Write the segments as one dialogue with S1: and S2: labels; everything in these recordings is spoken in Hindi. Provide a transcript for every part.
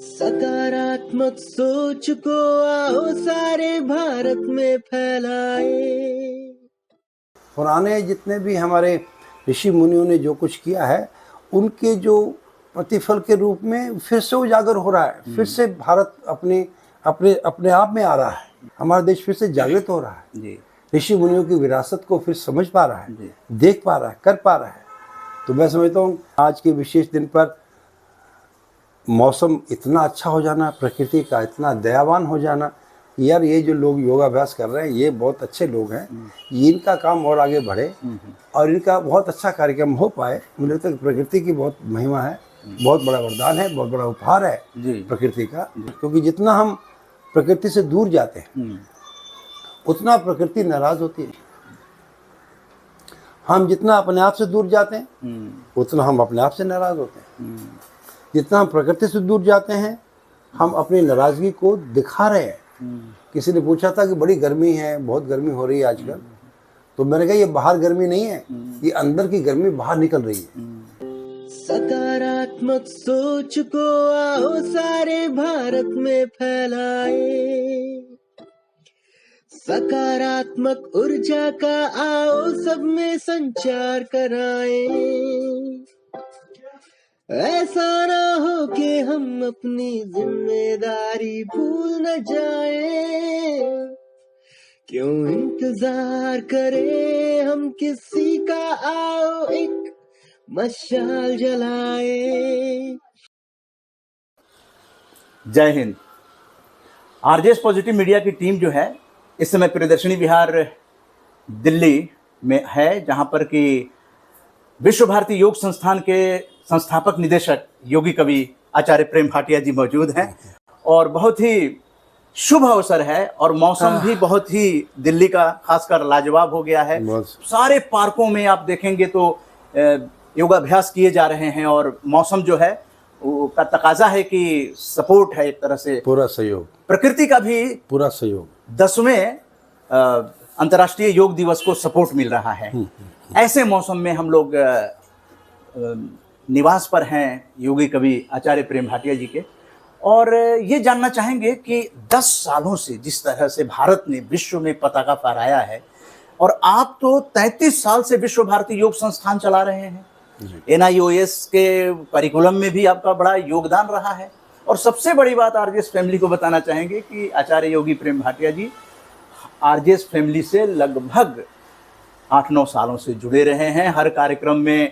S1: सकारात्मक सोच को आओ सारे भारत में फैलाए।
S2: पुराने जितने भी हमारे ऋषि मुनियों ने जो कुछ किया है, उनके जो प्रतिफल के रूप में फिर से उजागर हो रहा है। फिर से भारत अपने अपने अपने आप में आ रहा है। हमारा देश फिर से जागृत हो रहा है। ऋषि मुनियों की विरासत को फिर समझ पा रहा है, देख पा रहा है, कर पा रहा है। तो मैं समझता हूँ आज के विशेष दिन पर मौसम इतना अच्छा हो जाना, प्रकृति का इतना दयावान हो जाना, यार ये जो लोग योगाभ्यास कर रहे हैं ये बहुत अच्छे लोग हैं, इनका काम और आगे बढ़े और इनका बहुत अच्छा कार्यक्रम हो पाए। मुझे लगता है प्रकृति की बहुत महिमा है, बहुत बड़ा वरदान है, बहुत बड़ा उपहार है प्रकृति का। क्योंकि जितना हम प्रकृति से दूर जाते हैं उतना प्रकृति नाराज होती है। हम जितना अपने आप से दूर जाते हैं उतना हम अपने आप से नाराज होते हैं। जितना हम प्रकृति से दूर जाते हैं हम अपनी नाराजगी को दिखा रहे हैं। किसी ने पूछा था कि बड़ी गर्मी है, बहुत गर्मी हो रही है आजकल, तो मैंने कहा ये बाहर गर्मी नहीं है, ये अंदर की गर्मी बाहर निकल रही है।
S1: सकारात्मक सोच को आओ सारे भारत में फैलाए। सकारात्मक ऊर्जा का आओ सब में संचार कराएं। ऐसा ना हो कि हम अपनी जिम्मेदारी भूल न जाएं। क्यों इंतजार करें हम किसी का, आओ एक मशाल जलाएं।
S3: जय हिंद। आरजेएस पॉजिटिव मीडिया की टीम जो है इस समय प्रियदर्शनी विहार दिल्ली में है, जहां पर कि विश्व भारती योग संस्थान के संस्थापक निदेशक योगी कवि आचार्य प्रेम भाटिया जी मौजूद हैं और बहुत ही शुभ अवसर है और मौसम भी बहुत ही दिल्ली का खासकर लाजवाब हो गया है। सारे पार्कों में आप देखेंगे तो योगाभ्यास किए जा रहे हैं और मौसम जो है का तकाजा है कि सपोर्ट है, एक तरह से
S2: पूरा सहयोग, प्रकृति
S3: का भी पूरा
S2: सहयोग।
S3: 10वें अंतर्राष्ट्रीय योग दिवस को सपोर्ट मिल रहा है। ऐसे मौसम में हम लोग निवास पर हैं योगी कवि आचार्य प्रेम भाटिया जी के, और ये जानना चाहेंगे कि 10 सालों से जिस तरह से भारत ने विश्व में पताका फहराया है, और आप तो 33 साल से विश्व भारती योग संस्थान चला रहे हैं। NIOS के करिकुलम में भी आपका बड़ा योगदान रहा है। और सबसे बड़ी बात आरजेएस फैमिली को बताना चाहेंगे कि आचार्य योगी प्रेम भाटिया जी आरजेएस फैमिली से लगभग 8-9 सालों से जुड़े रहे हैं। हर कार्यक्रम में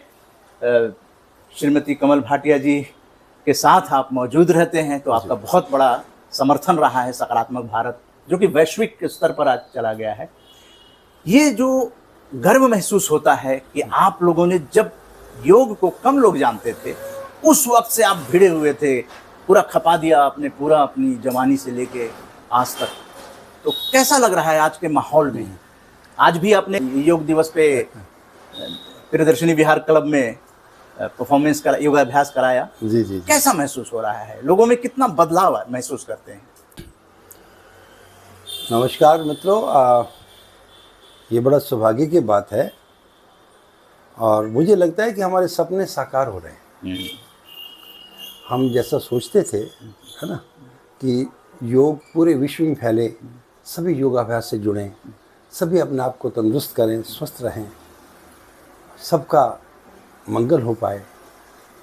S3: श्रीमती कमल भाटिया जी के साथ आप मौजूद रहते हैं, तो आपका बहुत बड़ा समर्थन रहा है सकारात्मक भारत, जो कि वैश्विक स्तर पर आज चला गया है। ये जो गर्व महसूस होता है कि आप लोगों ने, जब योग को कम लोग जानते थे, उस वक्त से आप भिड़े हुए थे, पूरा खपा दिया आपने, पूरा अपनी जवानी से लेके आज तक। तो कैसा लग रहा है आज के माहौल में? आज भी आपने योग दिवस पे प्रियदर्शनी विहार क्लब में परफॉर्मेंस करा, योगाभ्यास कराया।
S2: जी।
S3: कैसा महसूस हो रहा है? लोगों में कितना बदलाव महसूस करते हैं?
S2: नमस्कार मित्रों, ये बड़ा सौभाग्य की बात है और मुझे लगता है कि हमारे सपने साकार हो रहे हैं। हम जैसा सोचते थे, है ना, कि योग पूरे विश्व में फैले, सभी योगाभ्यास से जुड़ें, सभी अपने आप को तंदुरुस्त करें, स्वस्थ रहें, सबका मंगल हो पाए,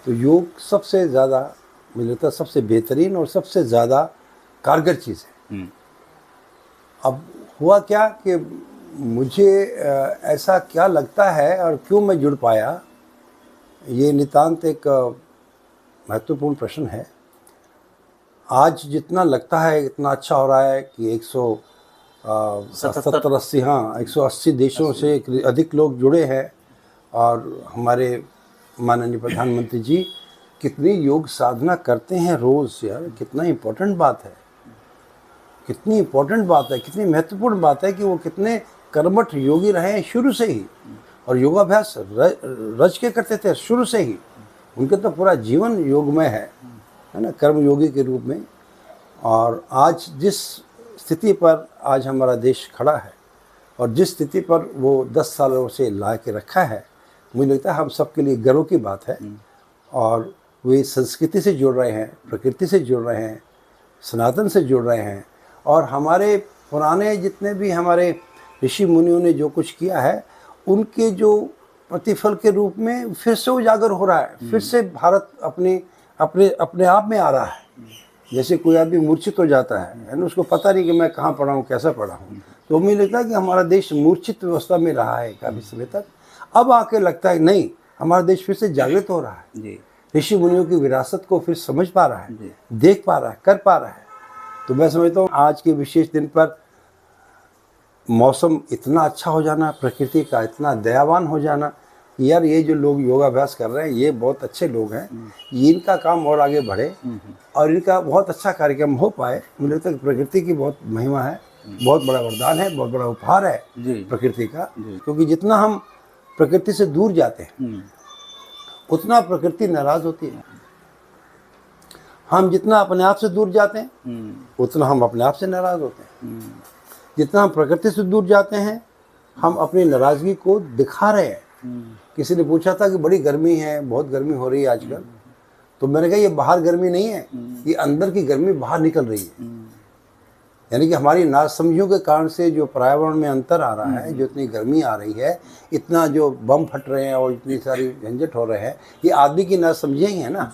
S2: तो योग सबसे ज़्यादा, मुझे लगता है सबसे बेहतरीन और सबसे ज़्यादा कारगर चीज़ है। अब हुआ क्या कि मुझे ऐसा क्या लगता है और क्यों मैं जुड़ पाया, ये नितांत एक महत्वपूर्ण प्रश्न है। आज जितना लगता है इतना अच्छा हो रहा है कि 180 देशों से अधिक लोग जुड़े हैं और हमारे माननीय प्रधानमंत्री जी कितनी योग साधना करते हैं रोज़। यार कितना इम्पोर्टेंट बात है, कितनी इम्पोर्टेंट बात है, कितनी महत्वपूर्ण बात है कि वो कितने कर्मठ योगी रहे हैं शुरू से ही, और योगाभ्यास रच के करते थे शुरू से ही। उनका तो पूरा जीवन योगमय है ना, कर्म योगी के रूप में। और आज जिस स्थिति पर आज हमारा देश खड़ा है और जिस स्थिति पर वो 10 सालों से ला के रखा है, मुझे लगता है हम सबके लिए गर्व की बात है। और वे संस्कृति से जुड़ रहे हैं, प्रकृति से जुड़ रहे हैं, सनातन से जुड़ रहे हैं। और हमारे पुराने जितने भी हमारे ऋषि मुनियों ने जो कुछ किया है, उनके जो प्रतिफल के रूप में फिर से उजागर हो रहा है। फिर से भारत अपने अपने अपने आप में आ रहा है। जैसे कोई आदमी मूर्छित हो जाता है ना, उसको पता नहीं कि मैं कहाँ पढ़ा हूँ, कैसा पढ़ा हूँ। तो मुझे लगता है कि हमारा देश मूर्छित अवस्था में रहा है काफ़ी समय तक। अब आके लगता है नहीं, हमारा देश फिर से जागृत हो रहा है
S3: जी।
S2: ऋषि मुनियों की विरासत को फिर समझ पा रहा है,
S3: जी।
S2: देख पा रहा है, कर पा रहा है। तो मैं समझता हूँ आज के विशेष दिन पर मौसम इतना अच्छा हो जाना, प्रकृति का इतना दयावान हो जाना, यार ये जो लोग योगाभ्यास कर रहे हैं ये बहुत अच्छे लोग हैं, ये इनका काम और आगे बढ़े और इनका बहुत अच्छा कार्यक्रम हो पाए। मुझे लगता है कि प्रकृति की बहुत महिमा है, बहुत बड़ा वरदान है, बहुत बड़ा उपहार है
S3: जी।
S2: प्रकृति का। क्योंकि जितना हम प्रकृति से दूर जाते हैं उतना प्रकृति नाराज होती है। हम जितना अपने आप से दूर जाते हैं उतना हम अपने आप से नाराज होते हैं। जितना हम प्रकृति से दूर जाते हैं हम अपनी नाराजगी को दिखा रहे हैं। किसी ने पूछा था कि बड़ी गर्मी है, बहुत गर्मी हो रही है आजकल, तो मैंने कहा ये बाहर गर्मी नहीं है, ये अंदर की गर्मी बाहर निकल रही है। यानी कि हमारी नासमझियों के कारण से जो पर्यावरण में अंतर आ रहा है, जो इतनी गर्मी आ रही है, इतना जो बम फट रहे हैं और इतनी सारी झंझट हो रहे हैं, ये आदमी की नासमझियाँ ही है ना।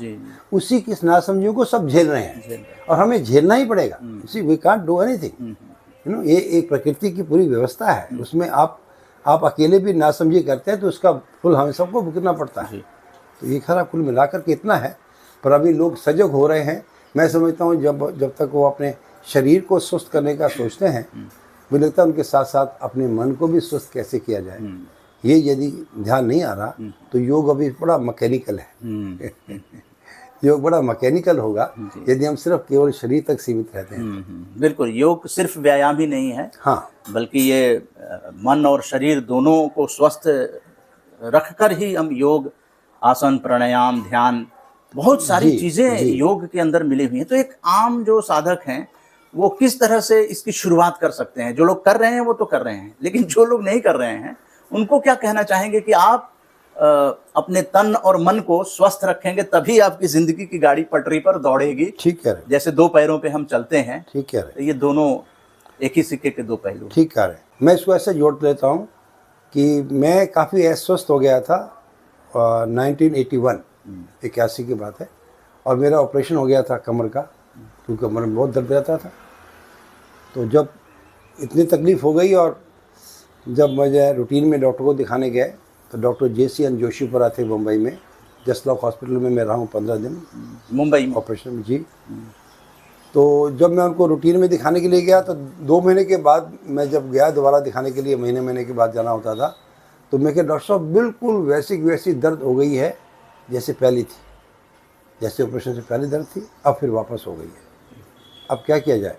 S2: उसी की नासमझियों को सब झेल रहे हैं और हमें झेलना ही पड़ेगा। We can't do anything, you know. ये एक प्रकृति की पूरी व्यवस्था है, उसमें आप अकेले भी नासमझी करते हैं तो उसका फल हमें सबको भुगतना पड़ता है। तो ये खरा कुल मिलाकर के इतना है। पर अभी लोग सजग हो रहे हैं। मैं समझता हूँ जब तक वो अपने शरीर को स्वस्थ करने का सोचते हैं, मुझे लगता है उनके साथ साथ अपने मन को भी स्वस्थ कैसे किया जाए, ये यदि ध्यान नहीं आ रहा तो योग अभी बड़ा मैकेनिकल है। योग बड़ा मैकेनिकल होगा यदि हम सिर्फ केवल शरीर तक सीमित रहते हैं।
S3: बिल्कुल, योग सिर्फ व्यायाम ही नहीं है,
S2: हाँ,
S3: बल्कि ये मन और शरीर दोनों को स्वस्थ रखकर ही हम योग, आसन, प्राणायाम, ध्यान, बहुत सारी चीजें योग के अंदर मिली हुई हैं। तो एक आम जो साधक हैं वो किस तरह से इसकी शुरुआत कर सकते हैं? जो लोग कर रहे हैं वो तो कर रहे हैं, लेकिन जो लोग नहीं कर रहे हैं उनको क्या कहना चाहेंगे कि आप अपने तन और मन को स्वस्थ रखेंगे तभी आपकी जिंदगी की गाड़ी पटरी पर दौड़ेगी।
S2: ठीक है,
S3: जैसे दो पैरों पे हम चलते हैं,
S2: ठीक है,
S3: तो ये दोनों एक ही सिक्के के दो पहलू।
S2: ठीक है। मैं इसको ऐसे जोड़ लेता हूँ कि मैं काफ़ी अस्वस्थ हो गया था 1981 की बात है, और मेरा ऑपरेशन हो गया था कमर का, क्योंकि कमर में बहुत दर्द रहता था। तो जब इतनी तकलीफ़ हो गई और जब मुझे रूटीन में डॉक्टर को दिखाने गए तो डॉक्टर JCN जोशीपुरा थे मुंबई में, जसलॉक हॉस्पिटल में मैं रहा हूँ 15 दिन
S3: मुंबई में
S2: ऑपरेशन में। जी। तो जब मैं उनको रूटीन में दिखाने के लिए गया तो 2 महीने के बाद मैं जब गया दोबारा दिखाने के लिए, महीने के बाद जाना होता था, तो मैं कहा डॉक्टर साहब बिल्कुल वैसी वैसी दर्द हो गई है जैसे पहली थी, जैसे ऑपरेशन से पहले दर्द थी, अब फिर वापस हो गई है। अब क्या किया जाए?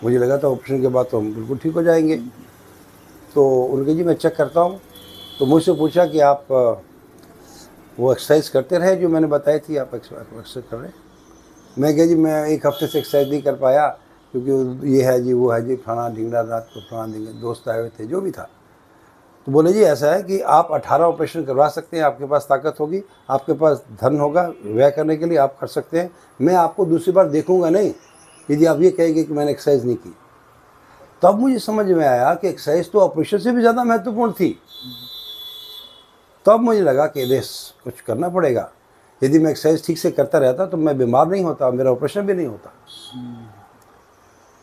S2: मुझे लगा था ऑपरेशन के बाद तो हम बिल्कुल ठीक हो जाएंगे। तो उनके जी मैं चेक करता हूँ। तो मुझसे पूछा कि आप वो एक्सरसाइज करते रहे जो मैंने बताई थी, आप एक्सरसाइज कर रहे? मैं कहा जी मैं 1 हफ्ते से एक्सरसाइज नहीं कर पाया, क्योंकि ये है जी, वो है जी, फलाना ढिंगरा, रात को फलाना ढिंगरा, दोस्त आए हुए थे, जो भी था। तो बोले जी ऐसा है कि आप 18 ऑपरेशन करवा सकते हैं, आपके पास ताकत होगी, आपके पास धन होगा व्यय करने के लिए, आप कर सकते हैं। मैं आपको दूसरी बार देखूंगा नहीं यदि आप ये कहेंगे कि मैंने एक्सरसाइज नहीं की। तब मुझे समझ में आया कि एक्सरसाइज तो ऑपरेशन से भी ज़्यादा महत्वपूर्ण थी। तब मुझे लगा कि रेस कुछ करना पड़ेगा। यदि मैं एक्सरसाइज ठीक से करता रहता तो मैं बीमार नहीं होता, मेरा ऑपरेशन भी नहीं होता।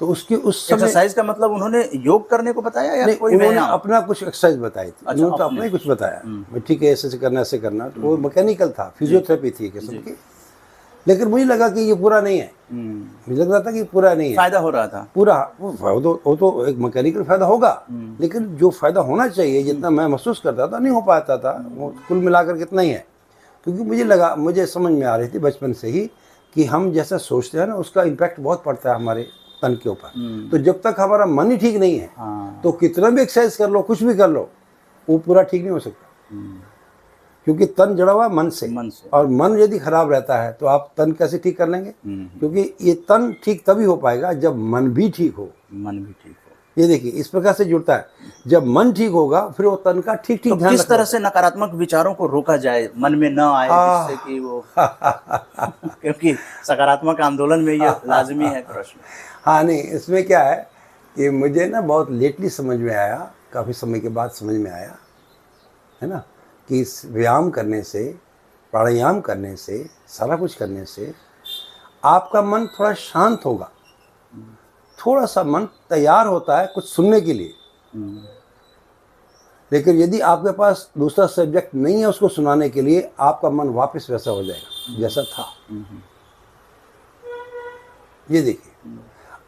S2: तो उसकी उस समय
S3: एक्सरसाइज का मतलब उन्होंने योग करने को बताया या कोई
S2: उन्होंने अपना कुछ एक्सरसाइज बताई थी।
S3: अच्छा,
S2: उन्होंने तो अपना ही कुछ बताया, ठीक है ऐसे करना, ऐसे करना। तो वो मैकेनिकल था, फिजियोथेरेपी थी किस्म की। लेकिन मुझे लगा कि ये पूरा नहीं है, मुझे लग रहा था कि पूरा नहीं है,
S3: फायदा हो रहा था
S2: पूरा। वो तो एक मैकेनिकल फायदा होगा, लेकिन जो फायदा होना चाहिए जितना मैं महसूस करता था नहीं हो पाता था। वो कुल मिलाकर कितना ही है। क्योंकि मुझे समझ में आ रही थी बचपन से ही कि हम जैसा सोचते हैं ना उसका इम्पैक्ट बहुत पड़ता है हमारे तन के ऊपर। तो जब तक हमारा मन ही ठीक नहीं है तो कितना भी एक्सरसाइज कर लो, कुछ भी कर लो, वो पूरा ठीक नहीं हो सकता। क्योंकि तन जड़ा हुआ मन से, और मन यदि खराब रहता है तो आप तन कैसे ठीक कर लेंगे? क्योंकि ये तन ठीक तभी हो पाएगा जब मन भी ठीक हो।
S3: मन भी ठीक हो।
S2: ये देखिए इस प्रकार से जुड़ता है। जब मन ठीक होगा फिर वो तन का ठीक ठीक
S3: तो
S2: ध्यान
S3: किस तरह से नकारात्मक विचारों को रोका जाए, मन में न आए, जिससे कि वो क्योंकि सकारात्मक आंदोलन में ये लाजमी है प्रश्न।
S2: हाँ नहीं, इसमें क्या है कि मुझे ना बहुत लेटली समझ में आया, काफ़ी समय के बाद समझ में आया, है ना, कि इस व्यायाम करने से, प्राणायाम करने से, सारा कुछ करने से आपका मन थोड़ा शांत होगा, थोड़ा सा मन तैयार होता है कुछ सुनने के लिए। लेकिन यदि आपके पास दूसरा सब्जेक्ट नहीं है उसको सुनाने के लिए, आपका मन वापस वैसा हो जाएगा जैसा था। ये देखिए,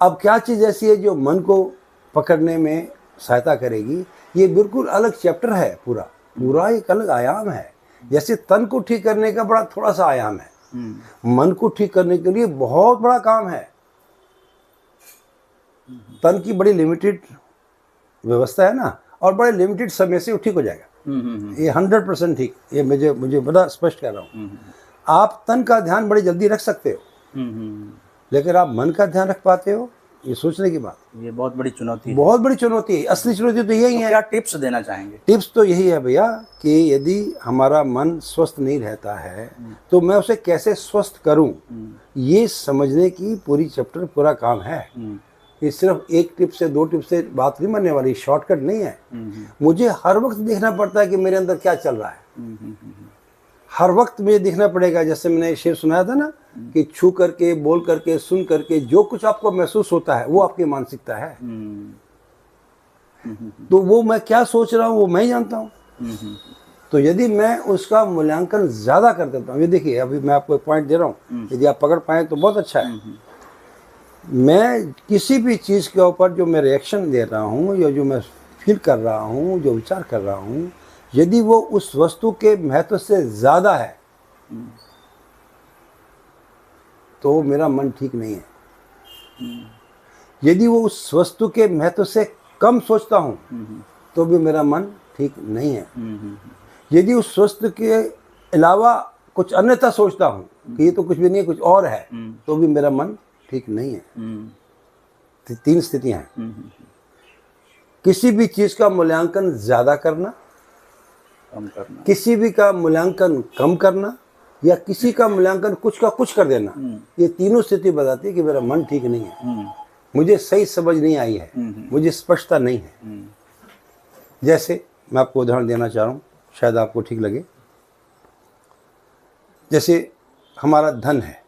S2: अब क्या चीज़ ऐसी है जो मन को पकड़ने में सहायता करेगी? ये बिल्कुल अलग चैप्टर है, पूरा एक अलग आयाम है। जैसे तन को ठीक करने का बड़ा थोड़ा सा आयाम है, मन को ठीक करने के लिए बहुत बड़ा काम है। तन की बड़ी लिमिटेड व्यवस्था है ना, और बड़े लिमिटेड समय से वो ठीक हो जाएगा। ये 100% ठीक, ये मुझे बड़ा स्पष्ट कह रहा हूँ। आप तन का ध्यान बड़ी जल्दी रख सकते हो, लेकिन आप मन का ध्यान रख पाते हो? ये सोचने की बात,
S3: ये बहुत बड़ी चुनौती है।
S2: बहुत बड़ी चुनौती है। असली चुनौती तो यही है।
S3: क्या टिप्स देना चाहेंगे?
S2: टिप्स तो यही है भैया कि यदि हमारा मन स्वस्थ नहीं रहता है तो मैं उसे कैसे स्वस्थ करूं, ये समझने की पूरी चैप्टर पूरा काम है। ये सिर्फ एक टिप से 2 टिप से बात नहीं बनने वाली, शॉर्टकट नहीं है। मुझे हर वक्त देखना पड़ता है कि मेरे अंदर क्या चल रहा है। हर वक्त मुझे देखना पड़ेगा। जैसे मैंने शेर सुनाया था ना कि छू करके, बोल करके, सुन करके जो कुछ आपको महसूस होता है वो आपकी मानसिकता है। तो वो मैं क्या सोच रहा हूँ वो मैं ही जानता हूँ। तो यदि मैं उसका मूल्यांकन ज़्यादा कर देता हूँ, ये देखिए अभी मैं आपको एक पॉइंट दे रहा हूँ, यदि आप पकड़ पाए तो बहुत अच्छा है। मैं किसी भी चीज़ के ऊपर जो मैं रिएक्शन दे रहा हूँ या जो मैं फील कर रहा हूँ, जो विचार कर रहा हूँ, यदि वो उस वस्तु के महत्व से ज़्यादा है तो मेरा मन ठीक नहीं है। यदि वो उस वस्तु के महत्व से कम सोचता हूँ तो भी मेरा मन ठीक नहीं है। यदि उस वस्तु के अलावा कुछ अन्यथा सोचता हूँ कि ये तो कुछ भी नहीं, कुछ और है, तो भी मेरा मन ठीक नहीं है। 3 स्थितियाँ हैं। किसी भी चीज़ का मूल्यांकन ज़्यादा करना,
S3: कम करना,
S2: किसी भी का मूल्यांकन कम करना, या किसी का मूल्यांकन कुछ का कुछ कर देना। ये तीनों स्थिति बताती है कि मेरा मन ठीक नहीं है, मुझे सही समझ नहीं आई है, मुझे स्पष्टता नहीं है। जैसे मैं आपको उदाहरण देना चाह रहा हूँ, शायद आपको ठीक लगे। जैसे हमारा धन है,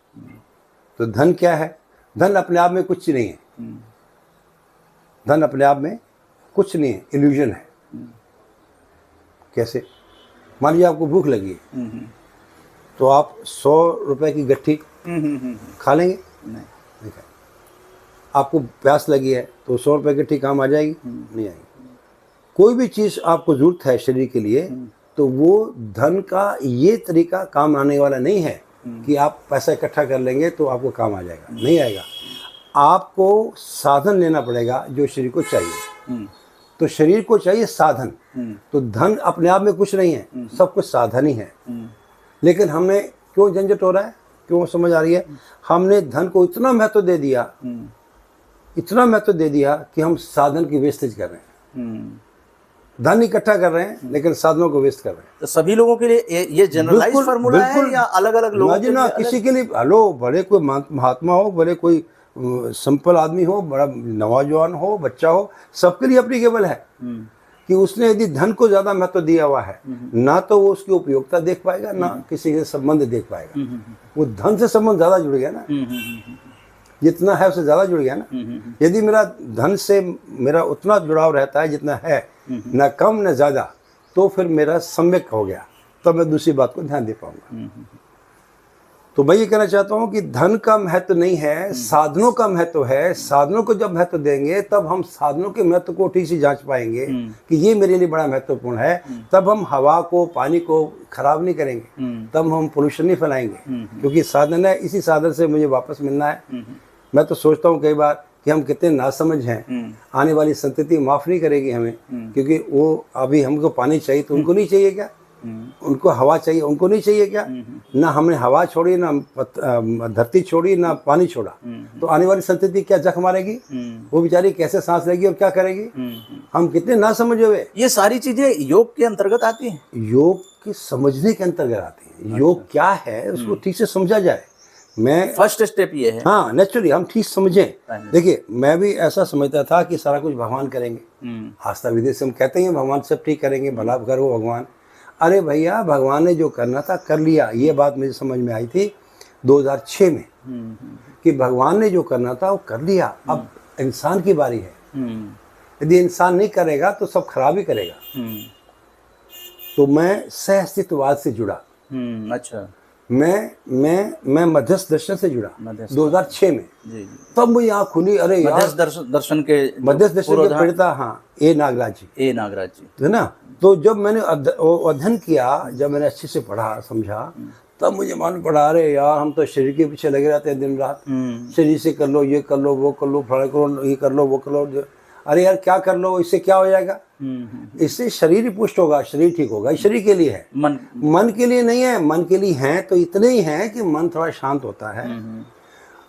S2: तो धन क्या है? धन अपने आप में कुछ नहीं है। धन अपने आप में कुछ नहीं है, इल्यूजन है। कैसे? मान लीजिए आपको भूख लगी है, तो आप 100 रुपए की गट्ठी खा लेंगे? नहीं खाएंगे। आपको प्यास लगी है तो 100 रुपए की गट्ठी काम आ जाएगी? नहीं आएगी। कोई भी चीज़ आपको जरूरत है शरीर के लिए, तो वो धन का ये तरीका काम आने वाला नहीं है कि आप पैसा इकट्ठा कर लेंगे तो आपको काम आ जाएगा। नहीं आएगा। आपको साधन लेना पड़ेगा जो शरीर को चाहिए। तो शरीर को चाहिए साधन। तो धन अपने आप में कुछ नहीं है, सब कुछ साधन ही है। लेकिन हमने क्यों झंझट हो रहा है, क्यों समझ आ रही है? हमने धन को इतना महत्व दे दिया, इतना महत्व दे दिया कि हम साधन की वेस्टेज कर रहे हैं। धन इकट्ठा कर रहे हैं लेकिन साधनों को वेस्ट कर रहे हैं।
S3: तो सभी लोगों के लिए ये जनरलाइज फार्मूला है या अलग-अलग लोगों के लिए?
S2: किसी के लिए, हेलो, बड़े कोई महात्मा हो, बड़े कोई सिंपल आदमी हो, बड़ा नौजवान हो, बच्चा हो, सबके लिए एप्लीकेबल है कि उसने यदि धन को ज्यादा महत्व दिया हुआ है, ना तो वो उसकी उपयोगिता देख पाएगा, ना किसी के संबंध देख पाएगा। वो धन से संबंध ज्यादा जुड़ गया ना, जितना है उससे ज्यादा जुड़ गया ना। यदि मेरा धन से मेरा उतना जुड़ाव रहता है जितना है, ना कम ना ज्यादा, तो फिर मेरा सम्यक हो गया, तब मैं दूसरी बात को ध्यान दे पाऊंगा। तो मैं ये कहना चाहता हूँ कि धन का महत्व नहीं है, साधनों का महत्व है। साधनों को जब महत्व देंगे तब हम साधनों के महत्व को ठीक से जांच पाएंगे कि ये मेरे लिए बड़ा महत्वपूर्ण है। तब हम हवा को, पानी को खराब नहीं करेंगे, तब हम पोल्यूशन नहीं फैलाएंगे, क्योंकि साधन है, इसी साधन से मुझे वापस मिलना है। मैं तो सोचता हूँ कई बार कि हम कितने नासमझ हैं, आने वाली संतति माफ़ नहीं करेगी हमें, क्योंकि वो अभी हमको पानी चाहिए तो उनको नहीं चाहिए क्या? उनको हवा चाहिए, उनको नहीं चाहिए क्या? ना हमने हवा छोड़ी, ना धरती छोड़ी, ना पानी छोड़ा, तो आने वाली संतति क्या जख मारेगी? वो बेचारी कैसे सांस लेगी और क्या करेगी? हम कितने ना समझे हुए।
S3: ये सारी चीजें योग के अंतर्गत आती हैं।
S2: योग के समझने के अंतर्गत आती है। योग क्या है उसको ठीक से समझा जाए। मैं
S3: फर्स्ट स्टेप ये है।
S2: हाँ, नेचुरली हम ठीक समझें। देखिए, मैं भी ऐसा समझता था कि सारा कुछ भगवान करेंगे, आस्था विधि से हम कहते हैं भगवान सब ठीक करेंगे, भला करो भगवान। अरे भैया, भगवान ने जो करना था कर लिया। ये बात मुझे समझ में आई थी 2006 में कि भगवान ने जो करना था वो कर लिया, अब इंसान की बारी है। यदि इंसान नहीं करेगा तो सब खराब ही करेगा। तो मैं सह अस्तित्ववाद से जुड़ा।
S3: अच्छा।
S2: मैं मध्यस्थ दर्शन से जुड़ा 2006 में।
S3: जी।
S2: तब मुझे यहाँ खुली। अरे यार,
S3: मध्यस्थ दर्शन के
S2: प्रणेता, हाँ, ए नागराज जी है ना। तो जब मैंने अध्ययन किया, जब मैंने अच्छे से पढ़ा समझा, तब मुझे मालूम पड़ा, अरे यार हम तो शरीर के पीछे लगे रहते हैं दिन रात। शरीर से कर लो, ये कर लो, वो कर लो, फला करो, ये कर लो, वो कर लो। अरे यार क्या कर लो, इससे क्या हो जाएगा? इससे शरीर ही पुष्ट होगा, शरीर ठीक होगा। शरीर के लिए है, मन के लिए नहीं है। मन के लिए है तो इतने ही है कि मन थोड़ा शांत होता है,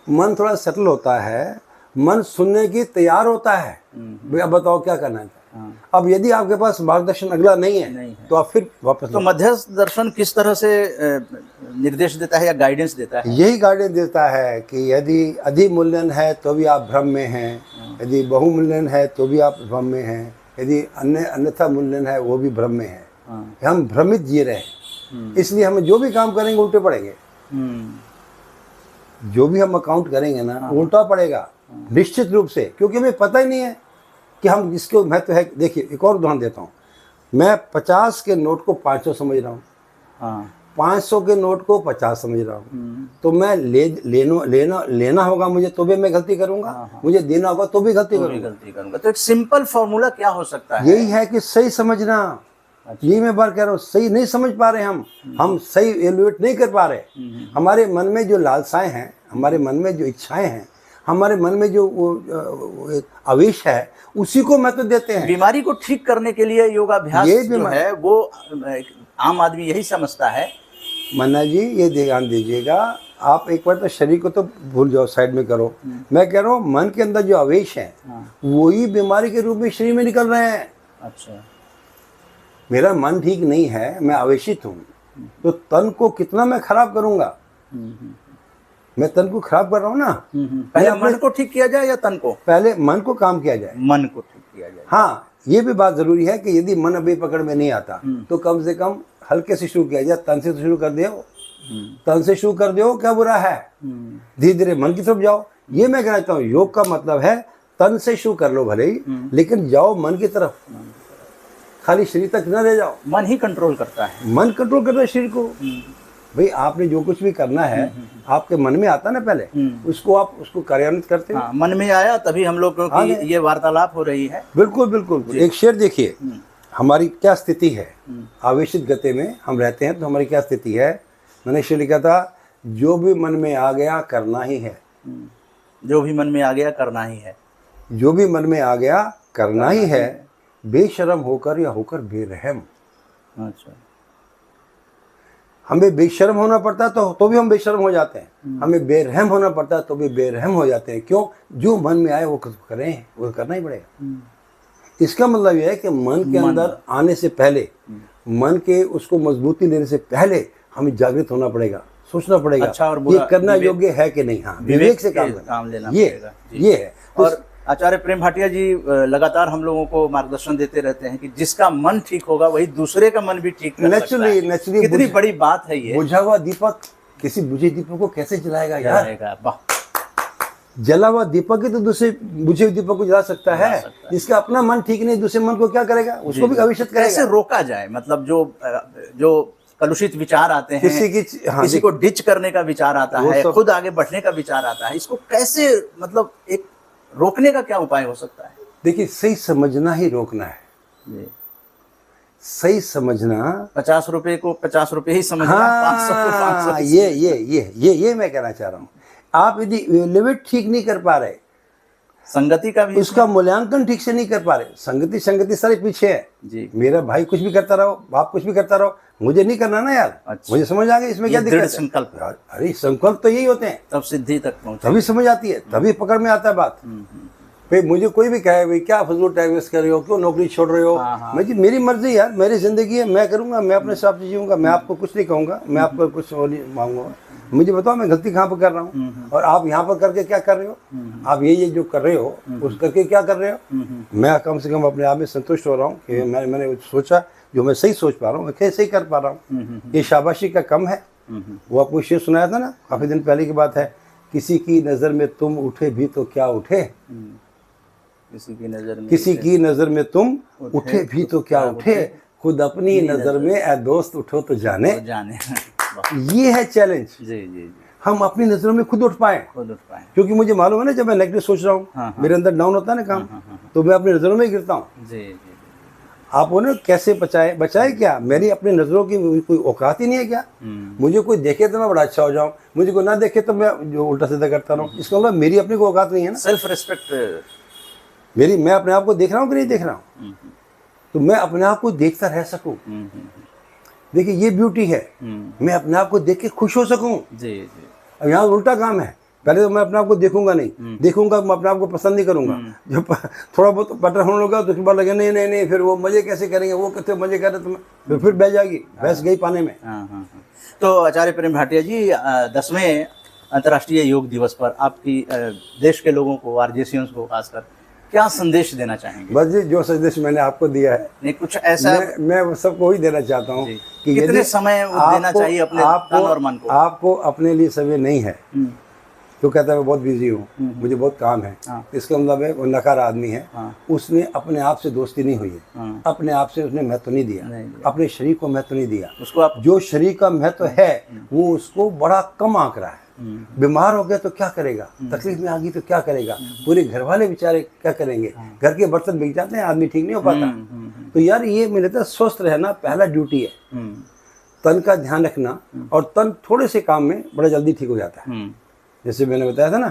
S2: मन थोड़ा सेटल होता है, मन सुनने की तैयार होता है। भैया बताओ क्या करना है। अब यदि आपके पास मार्गदर्शन अगला नहीं है तो आप फिर वापस।
S3: तो मध्यस्थ दर्शन किस तरह से निर्देश देता है या गाइडेंस देता है?
S2: यही गाइडेंस देता है कि यदि अधिमूल्यन है तो भी आप भ्रम में हैं, यदि बहुमूल्यन है तो भी आप भ्रम में हैं, यदि अन्यथा मूल्यन है वो भी भ्रम में है। हम भ्रमित जी रहे हैं, इसलिए हम जो भी काम करेंगे उल्टे पड़ेंगे। जो भी हम अकाउंट करेंगे ना उल्टा पड़ेगा निश्चित रूप से, क्योंकि हमें पता ही नहीं है कि हम जिसको महत्व है। देखिए, एक और उदाहरण देता हूँ। मैं 50 के नोट को 500 समझ रहा हूँ, 500 के नोट को 50 समझ रहा हूँ, तो मैं लेना होगा मुझे तो भी मैं गलती करूंगा, मुझे देना होगा तो भी गलती करूंगा।
S3: तो एक सिंपल फॉर्मूला क्या हो सकता है?
S2: यही है कि सही समझना। यही मैं बात कह रहा हूँ, सही नहीं समझ पा रहे हम सही एवेल्युएट नहीं कर पा रहे। हमारे मन में जो लालसाएं हैं, हमारे मन में जो इच्छाएं हैं, हमारे मन में जो आवेश है, उसी को महत्व देते हैं।
S3: बीमारी को ठीक करने के लिए योगाभ्यास जो है वो आम आदमी यही समझता है।
S2: मन्ना जी, ये ध्यान दीजिएगा, आप एक बार तो शरीर को तो भूल जाओ, साइड में करो। मैं कह रहा हूँ मन के अंदर जो आवेश है वही बीमारी के रूप में शरीर में निकल रहे हैं।
S3: अच्छा।
S2: मेरा मन ठीक नहीं है, मैं आवेशित हूँ, तो तन को कितना मैं खराब करूंगा? मैं तन को खराब कर रहा हूँ ना।
S3: पहले मन को ठीक किया जाए या तन को?
S2: पहले मन को काम किया जाए,
S3: मन को ठीक किया जाए।
S2: हाँ, ये भी बात जरूरी है कि यदि मन अभी पकड़ में नहीं आता तो कम से कम हल्के से शुरू किया जाए। तन से शुरू कर दो, तन से शुरू कर दो, क्या बुरा है? धीरे धीरे मन की तरफ जाओ। ये मैं कहना चाहता हूँ, योग का मतलब है तन से शुरू कर लो भले ही, लेकिन जाओ मन की तरफ, खाली शरीर तक न रह जाओ।
S3: मन ही कंट्रोल करता है।
S2: मन कंट्रोल करता है शरीर को। भाई, आपने जो कुछ भी करना है आपके मन में आता ना पहले, उसको आप उसको कार्यान्वित करते हैं।
S3: मन में आया तभी हम लोग की ये वार्तालाप हो रही है।
S2: बिल्कुल बिल्कुल। एक शेर देखिए, हमारी क्या स्थिति है, आवेशित गति में हम रहते हैं तो हमारी क्या स्थिति है। मैंने शेर लिखा था, जो भी मन में आ गया करना ही है।
S3: जो भी मन में आ गया करना ही है।
S2: जो भी मन में आ गया करना ही है, बेशर्म होकर या होकर बेरहम।
S3: अच्छा।
S2: हमें बेशर्म होना पड़ता है तो भी हम बेशर्म हो जाते हैं, हमें बेरहम होना पड़ता है तो भी बेरहम हो जाते हैं। क्यों? जो मन में आए वो करें, वो करना ही पड़ेगा। इसका मतलब यह है कि मन के अंदर आने से पहले, मन के उसको मजबूती लेने से पहले हमें जागृत होना पड़ेगा, सोचना पड़ेगा
S3: अच्छा और बुरा,
S2: ये करना योग्य है कि नहीं। हाँ, विवेक से काम
S3: लेना
S2: ये है।
S3: और आचार्य प्रेम भाटिया जी लगातार हम लोगों को मार्गदर्शन देते रहते हैं कि जिसका मन ठीक होगा वही दूसरे का मन भी ठीक कर सकता है।
S2: नेचुरली
S3: कितनी बड़ी बात है ये।
S2: बुझा हुआ दीपक किसी बुझे दीपक को कैसे जलाएगा यार?
S3: वाह।
S2: जला हुआ दीपक ही तो दूसरे बुझे हुए दीपक को जला सकता है। जिसका अपना मन ठीक नहीं, दूसरे मन को क्या करेगा? उसको भी आवेशित करेगा।
S3: कैसे रोका जाए? मतलब जो कलुषित विचार आते हैं, किसी को डिच करने का विचार आता है, खुद आगे बढ़ने का विचार आता है, इसको कैसे मतलब एक रोकने का क्या उपाय हो सकता है? देखिए, सही समझना ही रोकना है। सही समझना, 50 रुपए को 50 रुपए ही समझना।
S2: हाँ, ये मैं कहना चाह रहा हूँ। आप यदि लिमिट ठीक नहीं कर पा रहे,
S3: संगति का भी,
S2: उसका मूल्यांकन ठीक से नहीं कर पा रहे, संगति सारे पीछे है जी। मेरा भाई कुछ भी करता रहो, बाप कुछ भी करता रहो, मुझे नहीं करना ना यार।
S3: अच्छा।
S2: मुझे समझ आ गया इसमें क्या
S3: ये
S2: दिक्कत
S3: दृढ़
S2: है।
S3: संकल्प है।
S2: अरे संकल्प तो यही होते हैं,
S3: तब सिद्धि तक पहुंचे।
S2: तभी समझ आती है, तभी पकड़ में आता है बात। भाई मुझे कोई भी कहे भाई क्या फजूल टाइम वेस्ट कर रहे हो, क्यों नौकरी छोड़ रहे हो,
S3: हाँ।
S2: मैं जी मेरी मर्जी यार, मेरी जिंदगी है, मैं करूंगा, मैं अपने हिसाब से जीऊंगा, मैं आपको कुछ नहीं कहूंगा, मैं आपको कुछ और नहीं मांगूंगा। मुझे बताओ मैं गलती कहाँ पर कर रहा हूँ, और आप यहाँ पर करके क्या कर रहे हो, आप ये जो कर रहे हो उस करके क्या कर रहे हो। मैं कम से कम अपने आप में संतुष्ट हो रहा हूँ कि मैंने सोचा जो मैं सही सोच पा रहा हूँ, मैं कैसे ही कर पा रहा हूँ। ये शाबाशी का कम है। वो आपको शेर सुनाया था ना, काफी दिन पहले की बात है, किसी की नजर में तुम उठे भी तो क्या उठे,
S3: किसी की नजर में,
S2: किसी की नजर में तुम उठे भी तो क्या उठे, खुद अपनी नजर में ए दोस्त उठो तो जाने। ये है चैलेंज।
S3: जी जी जी,
S2: हम अपनी नजरों में खुद उठ पाए,
S3: खुद उठ पाए।
S2: क्योंकि मुझे मालूम है ना जब मैं नेगेटिव सोच रहा हूँ मेरे अंदर डाउन होता है ना काम, तो मैं अपनी नजरों में गिरता हूँ।
S3: जी जी,
S2: आप उन्हें कैसे बचाए क्या, मेरी अपनी नजरों की कोई औकात ही नहीं है क्या। मुझे कोई देखे तो मैं बड़ा अच्छा हो जाऊं, मुझे कोई ना देखे तो मैं जो उल्टा सीधा करता रहूं, इसका मतलब मेरी अपनी कोई औकात नहीं है ना।
S3: सेल्फ रिस्पेक्ट
S2: मेरी, मैं अपने आप को देख रहा हूँ कि नहीं देख रहा हूँ, तो मैं अपने आप को देखता रह सकूं। देखिए ये ब्यूटी है, मैं अपने आप को देख के खुश हो सकूं।
S3: जी जी,
S2: अब यहाँ उल्टा काम है, पहले तो मैं अपने आप को देखूंगा नहीं, देखूंगा मैं अपने आप को पसंद नहीं करूंगा, जब थोड़ा बहुत पटर होने लगा तो उसके बाद लगे नहीं फिर वो मजे कैसे करेंगे, वो कितने मजे कर रहे तुम्हें, फिर बह जाएगी, भैंस गई पाने में।
S3: तो आचार्य प्रेम भाटिया जी, 10वें अंतर्राष्ट्रीय योग दिवस पर आपकी देश के लोगों को, आरजेसियंस को खासकर क्या संदेश देना चाहेंगे?
S2: बस जी जो संदेश मैंने आपको दिया है,
S3: नहीं कुछ ऐसा
S2: मैं सबको ही देना चाहता हूँ कि
S3: कितने समय देना चाहिए अपने तन और मन को।
S2: आपको अपने लिए समय नहीं है तो कहता है मैं बहुत बिजी हूँ, मुझे बहुत काम है, इसका मतलब है वो नकार आदमी है। उसने अपने आप से दोस्ती नहीं हुई है, अपने आप से उसने महत्व नहीं दिया, अपने शरीर को महत्व नहीं दिया।
S3: उसको आप
S2: जो शरीर का महत्व है वो उसको बड़ा कम आंक रहा है। बीमार हो गया तो क्या करेगा, तकलीफ में आ गई तो क्या करेगा, पूरे घर वाले बेचारे क्या करेंगे, घर के बर्तन बिक जाते हैं, आदमी ठीक नहीं हो पाता। तो यार ये मुझे लगता है स्वस्थ रहना पहला ड्यूटी है, तन का ध्यान रखना, और तन थोड़े से काम में बड़ा जल्दी ठीक हो जाता है। जैसे मैंने बताया था ना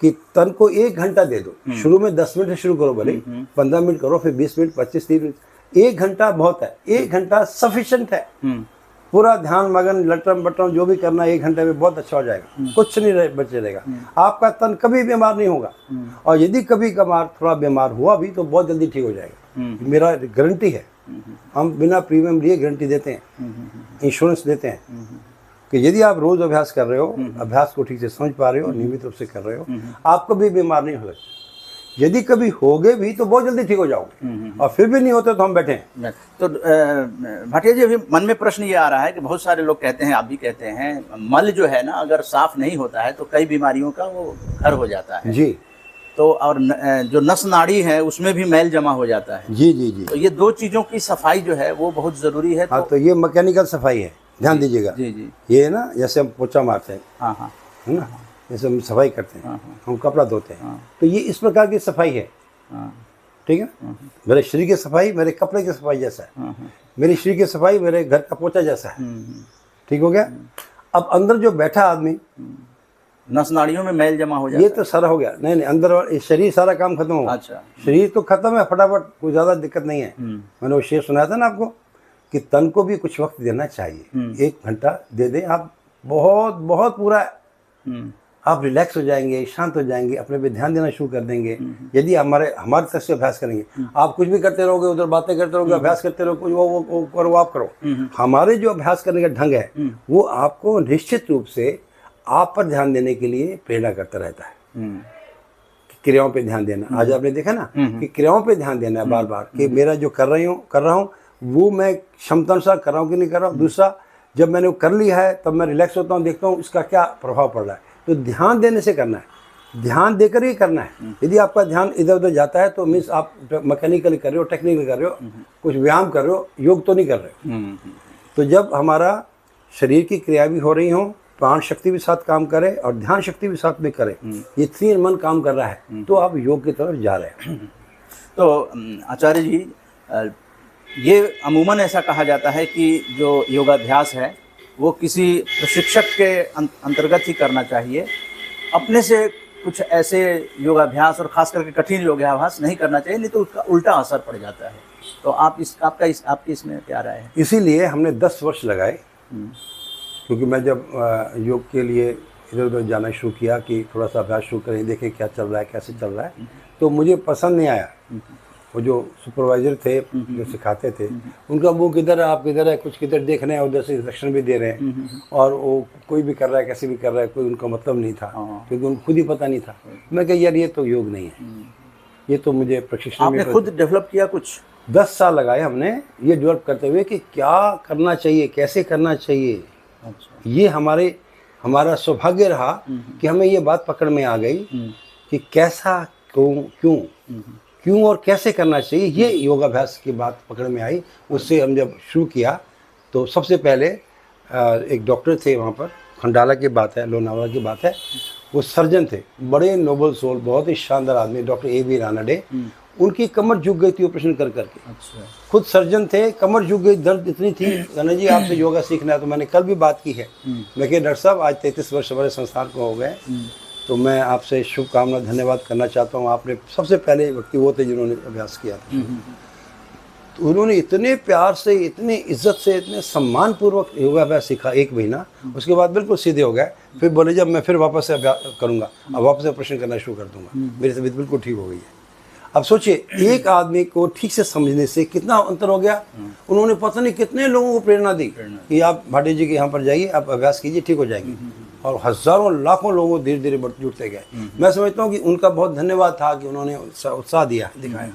S2: कि तन को 1 घंटा दे दो, शुरू में 10 मिनट से शुरू करो, भले 15 मिनट करो, फिर 20 मिनट, 25, 30 मिनट, 1 घंटा बहुत है, 1 घंटा सफिशिएंट है। पूरा ध्यान मगन लटम बटम जो भी करना 1 घंटे में बहुत अच्छा हो जाएगा, कुछ नहीं बचे रहेगा, आपका तन कभी बीमार नहीं होगा। और यदि कभी कभार थोड़ा बीमार हुआ भी तो बहुत जल्दी ठीक हो जाएगा, मेरा गारंटी है। हम बिना प्रीमियम लिए गारंटी देते हैं, इंश्योरेंस देते हैं कि यदि आप रोज अभ्यास कर रहे हो, अभ्यास को ठीक से समझ पा रहे हो, नियमित रूप से कर रहे हो, आप कभी बीमार नहीं हो सकते। यदि कभी हो गए भी तो बहुत जल्दी ठीक हो जाओगे, और फिर भी नहीं होते तो हम बैठे हैं।
S3: तो भाटिया जी, अभी मन में प्रश्न ये आ रहा है कि बहुत सारे लोग कहते हैं, आप भी कहते हैं, मल जो है ना अगर साफ नहीं होता है तो कई बीमारियों का वो घर हो जाता है।
S2: जी।
S3: तो और जो नस नाड़ी है उसमें भी मैल जमा हो जाता है।
S2: जी जी जी।
S3: तो ये 2 चीजों की सफाई जो है वो बहुत जरूरी है।
S2: हाँ, तो ये मैकेनिकल सफाई है, ध्यान दीजिएगा।
S3: जी जी,
S2: ये है ना, जैसे हम पोछा मारते हैं,
S3: हाँ
S2: है ना, जैसे हम सफाई करते हैं, हम कपड़ा धोते हैं, तो ये इस प्रकार की सफाई है। ठीक है, मेरे शरीर की सफाई मेरे कपड़े की सफाई जैसा है, मेरी शरीर की सफाई मेरे घर का पोछा जैसा है। ठीक हो गया। अब अंदर जो बैठा आदमी,
S3: नस नाड़ियों में मैल जमा हो जाता
S2: ये तो सारा हो गया। नहीं अंदर शरीर सारा काम खत्म हो गया।
S3: अच्छा,
S2: शरीर तो खत्म है फटाफट, कोई ज्यादा दिक्कत नहीं है। मैंने वो शेर सुनाया था ना आपको कि तन को भी कुछ वक्त देना चाहिए, 1 घंटा दे दें आप, बहुत बहुत पूरा आप रिलैक्स हो जाएंगे, शांत हो जाएंगे, अपने पे ध्यान देना शुरू कर देंगे। यदि हमारे तरफ से अभ्यास करेंगे, आप कुछ भी करते रहोगे, उधर बातें करते रहोगे, अभ्यास करते रहोगे, कुछ वो करो, आप करो। हमारे जो अभ्यास करने का ढंग है वो आपको निश्चित रूप से आप पर ध्यान देने के लिए प्रेरणा करता रहता है। क्रियाओं पे ध्यान देना, आज आपने देखा ना कि क्रियाओं पे ध्यान देना है बार बार, कि मेरा जो कर रहा हूँ वो मैं क्षमता अनुसार कर रहा हूँ कि नहीं कर रहा हूँ। दूसरा, जब मैंने वो कर लिया है तब मैं रिलैक्स होता हूँ, देखता हूँ इसका क्या प्रभाव पड़ रहा है। तो ध्यान देने से करना है, ध्यान देकर ही करना है। यदि आपका ध्यान इधर उधर जाता है तो मीन्स आप मैकेनिकली कर रहे हो, टेक्निकली कर रहे हो, कुछ व्यायाम कर रहे हो, योग तो नहीं कर रहे हो। तो जब हमारा शरीर की क्रिया भी हो रही हो, प्राण शक्ति भी साथ काम करे और ध्यान शक्ति भी साथ में करे, ये 3 मन काम कर रहा है, तो आप योग की तरफ जा रहे हैं।
S3: तो आचार्य जी, ये अमूमन ऐसा कहा जाता है कि जो योगाभ्यास है वो किसी प्रशिक्षक के अंतर्गत ही करना चाहिए, अपने से कुछ ऐसे योगाभ्यास और खास करके कठिन योगाभ्यास नहीं करना चाहिए, नहीं तो उसका उल्टा असर पड़ जाता है। तो आपकी इसमें क्या राय है?
S2: इसीलिए हमने 10 वर्ष लगाए, क्योंकि मैं जब योग के लिए इधर उधर जाना शुरू किया कि थोड़ा सा अभ्यास शुरू करें, देखें क्या चल रहा है, कैसे चल रहा है, तो मुझे पसंद नहीं आया। वो जो सुपरवाइजर थे जो सिखाते थे, उनका मुंह किधर है, आप किधर है, कुछ किधर देख रहे हैं, उधर से इंस्ट्रक्शन भी दे रहे हैं, और वो कोई भी कर रहा है, कैसे भी कर रहा है, कोई उनका मतलब नहीं था, क्योंकि उनको खुद ही पता नहीं था। मैं कहा यार ये तो योग नहीं है, ये तो मुझे प्रशिक्षण
S3: आपने खुद डेवलप किया कुछ?
S2: 10 साल लगाए हमने ये डेवलप करते हुए कि क्या करना चाहिए, कैसे करना चाहिए।
S3: अच्छा।
S2: ये हमारा सौभाग्य रहा कि हमें ये बात पकड़ में आ गई कि कैसा, क्यों और कैसे करना चाहिए, ये योगाभ्यास की बात पकड़ में आई। उससे हम जब शुरू किया तो सबसे पहले एक डॉक्टर थे वहाँ पर, खंडाला की बात है, लोनावाला की बात है, वो सर्जन थे, बड़े नोबल सोल, बहुत ही शानदार आदमी, डॉक्टर A.V. रानडे। उनकी कमर झुक गई थी ऑपरेशन कर करके।
S3: अच्छा।
S2: खुद सर्जन थे, कमर झुक गई, दर्द इतनी थी। कहना जी आपसे योगा सीखना है, तो मैंने कल भी बात की है। मैं कहा डॉक्टर साहब आज 33 वर्ष हमारे संस्थान को हो गए, तो मैं आपसे शुभकामना धन्यवाद करना चाहता हूँ। आपने सबसे पहले व्यक्ति वो थे जिन्होंने अभ्यास किया था। तो उन्होंने इतने प्यार से, इतनी इज्जत से, इतने सम्मानपूर्वक योगाभ्यास सीखा 1 महीना। उसके बाद बिल्कुल सीधे हो गए। फिर बोले जब मैं फिर वापस से अभ्यास करूँगा, अब वापस से ऑपरेशन करना शुरू कर दूँगा, मेरी तबीयत बिल्कुल ठीक हो गई है। अब सोचिए एक आदमी को ठीक से समझने से कितना अंतर हो गया। उन्होंने पता नहीं कितने लोगों को प्रेरणा दी कि आप भाटिया जी के यहाँ पर जाइए, आप अभ्यास कीजिए, ठीक हो जाएंगे। और हजारों लाखों लोगों धीरे धीरे जुड़ते गए। मैं समझता हूँ कि उनका बहुत धन्यवाद था कि उन्होंने उत्साह दिया, दिखाया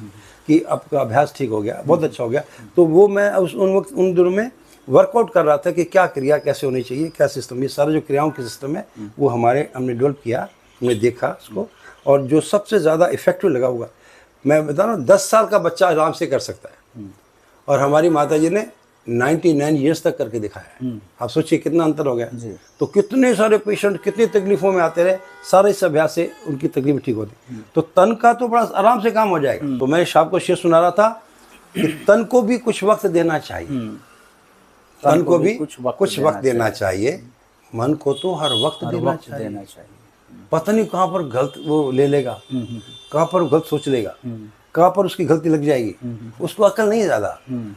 S2: कि आपका अभ्यास ठीक हो गया, बहुत अच्छा हो गया। तो वो मैं उन दिनों में वर्कआउट कर रहा था कि क्या क्रिया कैसे होनी चाहिए, क्या सिस्टम, ये सारा जो क्रियाओं के सिस्टम है वो हमने डेवलप किया, हमने देखा उसको। और जो सबसे ज़्यादा इफेक्टिव लगा हुआ, मैं बता रहा हूँ 10 साल का बच्चा आराम से कर सकता है, और हमारी माता जी ने 99 ईयर्स तक करके दिखाया है। आप सोचिए कितना अंतर हो गया। तो कितने सारे पेशेंट कितनी तकलीफों में आते रहे, सारे इस अभ्यास से उनकी तकलीफ ठीक होती। तो तन का तो बड़ा आराम से काम हो जाएगा। तो मैं शाम को शेर सुना रहा था कि तन को भी कुछ वक्त देना चाहिए, तन को भी कुछ वक्त देना चाहिए, मन को तो हर वक्त देना चाहिए। पता नहीं कहाँ पर गलत वो ले लेगा, कहाँ पर गलत सोच लेगा, कहाँ पर उसकी गलती लग जाएगी, उसको अकल नहीं ज़्यादा।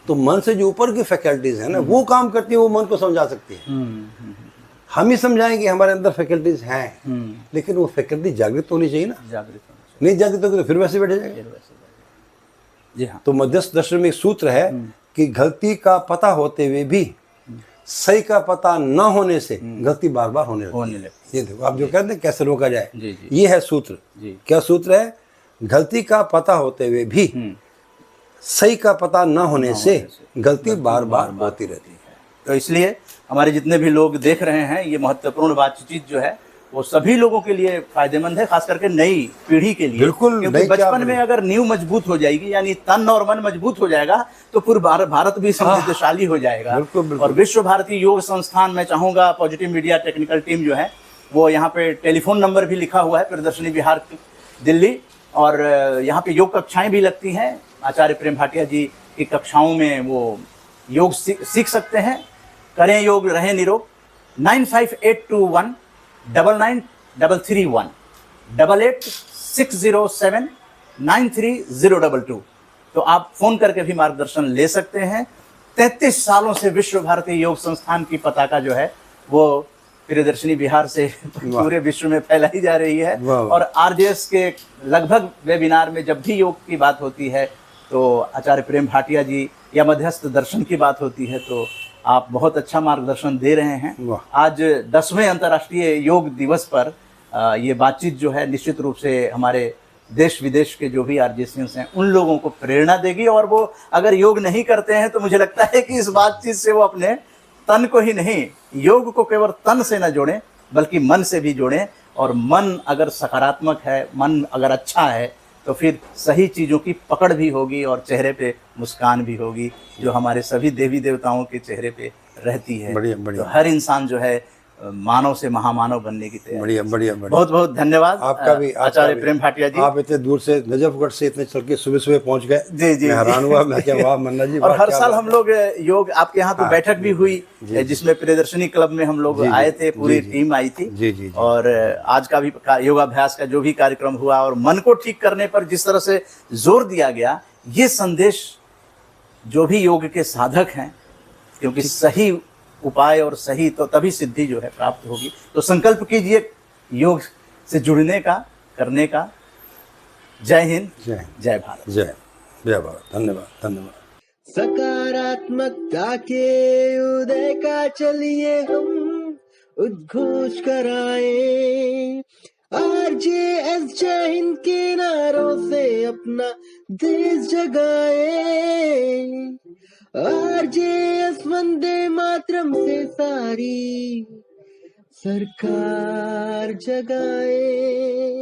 S2: तो मन से जो ऊपर की फैकल्टीज है ना, वो काम करती है, वो मन को समझा सकती है। हम ही समझाएंगे हमारे अंदर फैकल्टीज हैं, लेकिन वो फैकल्टी जागृत होनी चाहिए ना। नहीं जागृत होगी तो फिर वैसे बैठे जाएगा। जी हाँ। तो मध्यस्थ दर्शन में एक सूत्र है कि गलती का पता होते हुए भी सही का पता न होने से गलती बार बार होने लगती है। ये देखो आप जो कहते हैं कैसे रोका जाए, ये है सूत्र। क्या सूत्र है? गलती का पता होते हुए भी सही का पता न होने से गलती बार बार होती रहती है।
S3: तो इसलिए हमारे जितने भी लोग देख रहे हैं, ये महत्वपूर्ण बातचीत जो है वो सभी लोगों के लिए फायदेमंद है, खास करके नई पीढ़ी के लिए।
S2: बिल्कुल,
S3: क्योंकि बचपन में अगर नींव मजबूत हो जाएगी, यानी तन और मन मजबूत हो जाएगा, तो पूरा भारत भी समृद्धशाली हो जाएगा। और विश्व भारती योग संस्थान, मैं चाहूंगा पॉजिटिव मीडिया टेक्निकल टीम जो है वो यहाँ पे टेलीफोन नंबर भी लिखा हुआ है, प्रदर्शनी विहार दिल्ली। और यहाँ पे योग कक्षाएं भी लगती हैं। आचार्य प्रेम भाटिया जी की कक्षाओं में वो योग सीख सकते हैं। करें योग, रहें निरोग। 95821 99331 88 93022। तो आप फोन करके भी मार्गदर्शन ले सकते हैं। 33 सालों से विश्व भारती योग संस्थान की पताका जो है वो प्रियदर्शनी बिहार से पूरे विश्व में फैलाई जा रही है। और आरजेएस के लगभग वेबिनार में जब भी योग की बात होती है तो आचार्य प्रेम भाटिया जी या मध्यस्थ दर्शन की बात होती है तो आप बहुत अच्छा मार्गदर्शन दे रहे हैं। आज 10वें अंतर्राष्ट्रीय योग दिवस पर ये बातचीत जो है निश्चित रूप से हमारे देश विदेश के जो भी आरजेसियंस हैं उन लोगों को प्रेरणा देगी। और वो अगर योग नहीं करते हैं तो मुझे लगता है कि इस बातचीत से वो अपने तन को ही नहीं, योग को केवल तन से न जोड़ें बल्कि मन से भी जोड़ें। और मन अगर सकारात्मक है, मन अगर अच्छा है तो फिर सही चीज़ों की पकड़ भी होगी और चेहरे पे मुस्कान भी होगी, जो हमारे सभी देवी देवताओं के चेहरे पे रहती है।
S2: बढ़िया बढ़िया।
S3: तो हर इंसान जो है मानव से महामानव बनने की तैयारी।
S2: बढ़िया बढ़िया बढ़िया।
S3: बहुत बहुत धन्यवाद
S2: आपका भी,
S3: आचार्य प्रेम भाटिया जी।
S2: आप इतने दूर से नजफगढ़ से इतने चल के सुबह सुबह पहुंच गए।
S3: जी जी,
S2: मैं हैरान हुआ। मैं क्या वाह मन्ना जी।
S3: और हर साल हम लोग योग, आपके यहाँ तो बैठक भी हुई जिसमें प्रियदर्शनी क्लब में हम लोग आए थे, पूरी टीम आई थी।
S2: जी जी।
S3: और आज का भी योगाभ्यास का जो भी कार्यक्रम हुआ और मन को ठीक करने पर जिस तरह से जोर दिया गया, ये संदेश जो भी योग के साधक हैं, क्योंकि सही उपाय और सही तो तभी सिद्धि जो है प्राप्त होगी। तो संकल्प कीजिए योग से जुड़ने का, करने का। जय हिंद, जय भारत।
S2: जय भारत। धन्यवाद, धन्यवाद।
S1: सकारात्मकता के उदय का चलिए हम उद्घोष कराएं। RJS जय हिंद के नारों से अपना देश जगाएं। RJS वंदे मातरम से सारी सरकार जगाए।